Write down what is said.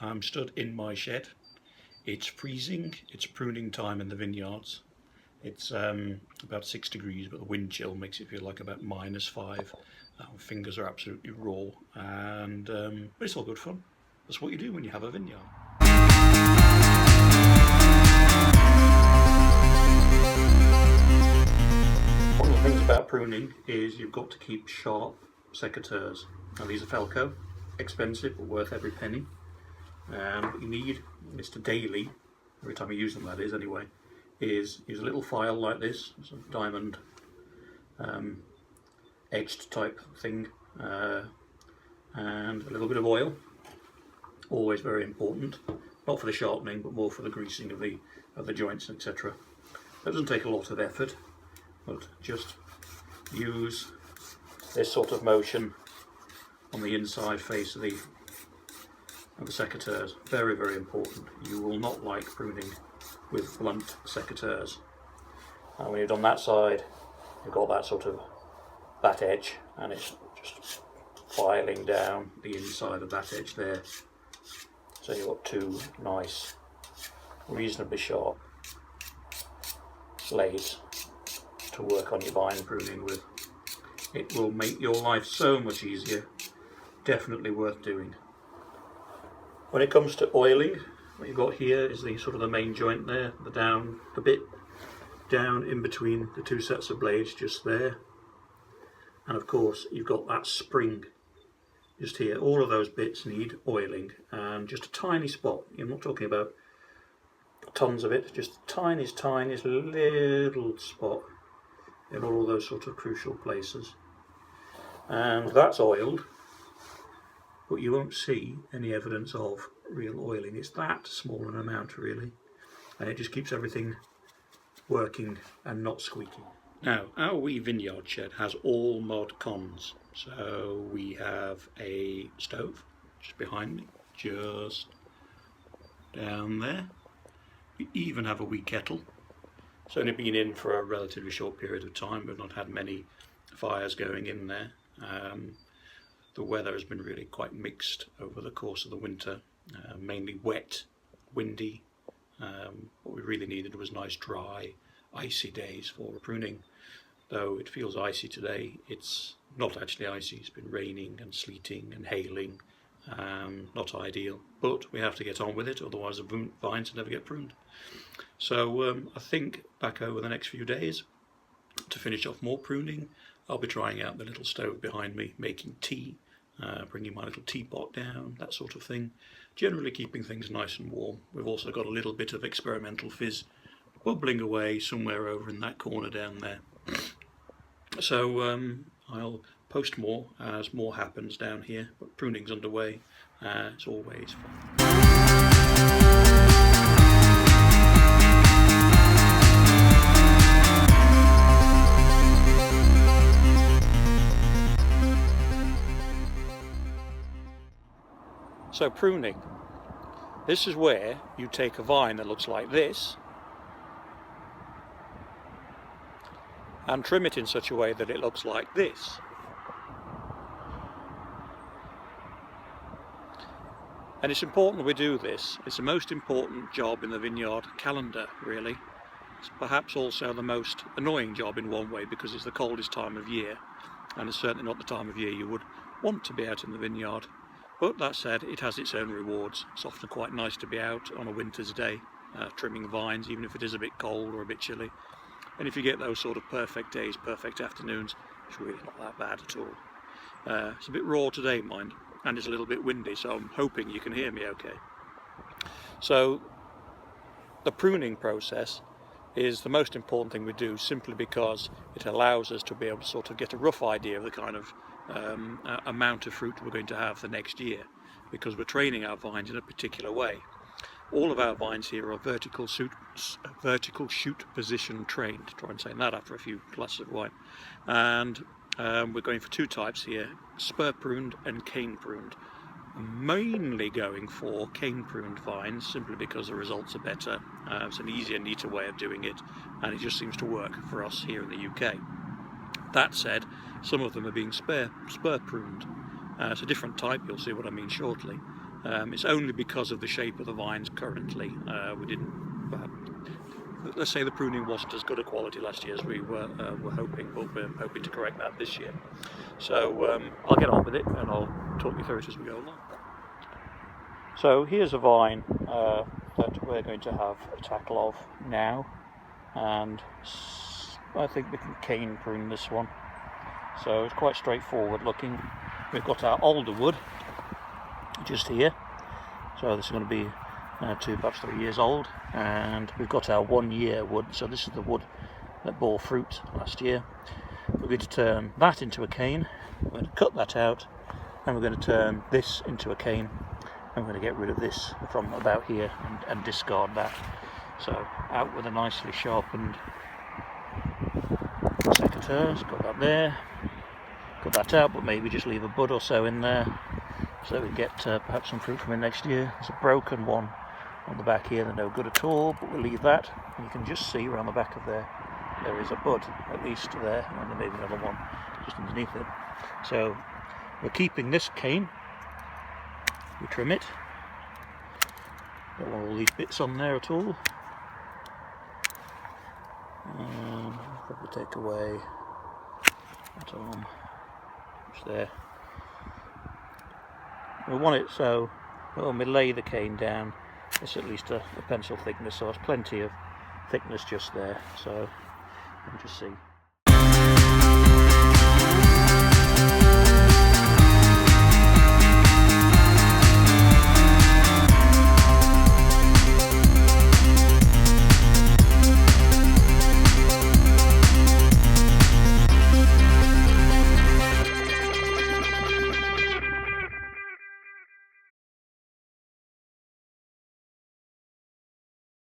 I'm stood in my shed. It's freezing, it's pruning time in the vineyards. It's about 6 degrees, but the wind chill makes it feel like about -5. Fingers are absolutely raw, and but it's all good fun. That's what you do when you have a vineyard. One of the things about pruning is you've got to keep sharp secateurs. Now these are Felco, expensive but worth every penny. What you need, Mr. Daily, every time you use them that is anyway, is use a little file like this, some diamond edged type thing, and a little bit of oil, always very important, not for the sharpening but more for the greasing of the joints, etc. That doesn't take a lot of effort, but just use this sort of motion on the inside face of the secateurs. Very, very important. You will not like pruning with blunt secateurs. And when you've done that side, you've got that edge, and it's just filing down the inside of that edge there. So you've got two nice, reasonably sharp blades to work on your vine pruning with. It will make your life so much easier. Definitely worth doing. When it comes to oiling, what you've got here is the main joint there, the bit down in between the two sets of blades, just there. And of course you've got that spring just here. All of those bits need oiling, and just a tiny spot. I'm not talking about tons of it, just the tiniest little spot in all of those sort of crucial places. And that's oiled, but you won't see any evidence of real oiling. It's that small an amount really, and it just keeps everything working and not squeaking. Now, our wee vineyard shed has all mod cons. So we have a stove just behind me, just down there. We even have a wee kettle. It's only been in for a relatively short period of time. We've not had many fires going in there. The weather has been really quite mixed over the course of the winter, mainly wet, windy. What we really needed was nice, dry, icy days for pruning. Though it feels icy today, it's not actually icy. It's been raining and sleeting and hailing, not ideal. But we have to get on with it, otherwise the vines never get pruned. So I think back over the next few days, to finish off more pruning, I'll be trying out the little stove behind me, making tea, bringing my little teapot down, that sort of thing. Generally keeping things nice and warm. We've also got a little bit of experimental fizz bubbling away somewhere over in that corner down there. So I'll post more as more happens down here, but pruning's underway. It's always fun. So pruning, this is where you take a vine that looks like this and trim it in such a way that it looks like this. And it's important we do this. It's the most important job in the vineyard calendar, really. It's perhaps also the most annoying job in one way, because it's the coldest time of year, and it's certainly not the time of year you would want to be out in the vineyard. But that said, it has its own rewards. It's often quite nice to be out on a winter's day, trimming vines, even if it is a bit cold or a bit chilly. And if you get those sort of perfect days, perfect afternoons, it's really not that bad at all. It's a bit raw today, mind, and it's a little bit windy, so I'm hoping you can hear me okay. So the pruning process is the most important thing we do, simply because it allows us to be able to sort of get a rough idea of the kind of amount of fruit we're going to have the next year, because we're training our vines in a particular way. All of our vines here are vertical shoot position trained. Try and say that after a few glasses of wine. And we're going for two types here, spur pruned and cane pruned. I'm mainly going for cane pruned vines, simply because the results are better. It's an easier, neater way of doing it, and it just seems to work for us here in the UK. That said, some of them are being spur pruned. It's a different type, you'll see what I mean shortly. It's only because of the shape of the vines currently. We didn't, let's say the pruning wasn't as good a quality last year as we were hoping, but we're hoping to correct that this year. So I'll get on with it and I'll talk you through it as we go along. So here's a vine that we're going to have a tackle of now, and I think we can cane prune this one. So it's quite straightforward looking. We've got our older wood just here, so this is going to be 2, perhaps 3 years old, and we've got our 1 year wood, so this is the wood that bore fruit last year. We're going to turn that into a cane, we're going to cut that out, and we're going to turn this into a cane, and we're going to get rid of this from about here and discard that. So out with a nicely sharpened secateurs, got that there, cut that out, but maybe just leave a bud or so in there so we get perhaps some fruit from it next year. There's a broken one on the back here, they're no good at all, but we'll leave that, and you can just see around the back of there is a bud, at least there, and then maybe another one just underneath it. So we're keeping this cane, we trim it, don't want all these bits on there at all. Probably take away that arm, which there. We want it so when we lay the cane down, it's at least a pencil thickness, so there's plenty of thickness just there. So you can just see.